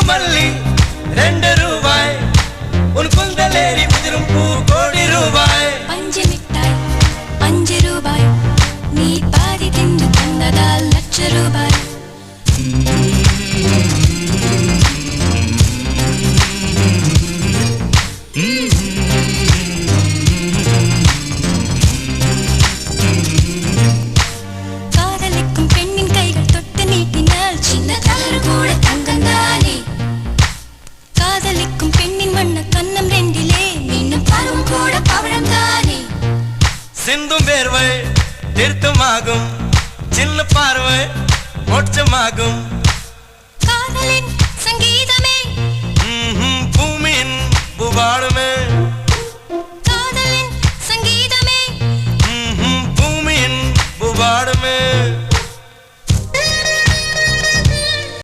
மல்லி 2 ரூபாய் உன் குந்தலேறி உதிரும் பூ கோடி ரூபாய் பஞ்சு மிட்டாய் 5 ரூபாய் நீ பாதி தின்று தந்ததால் லட்ச ரூபாய் காதலிக்கும் பெண்ணின் கைகள் தொட்டு நீட்டினால் சின்ன தளர் கூட தங்கந்தானே காதலிக்கும் பெண்ணின் வண்ண கண்ணம் ரெண்டிலே மீண்டும் பருவம் கூட பவழம் தானே சிந்தும் வேர்வை திருத்தமாகும் சின்ன பார்வை மோட்சமாகும்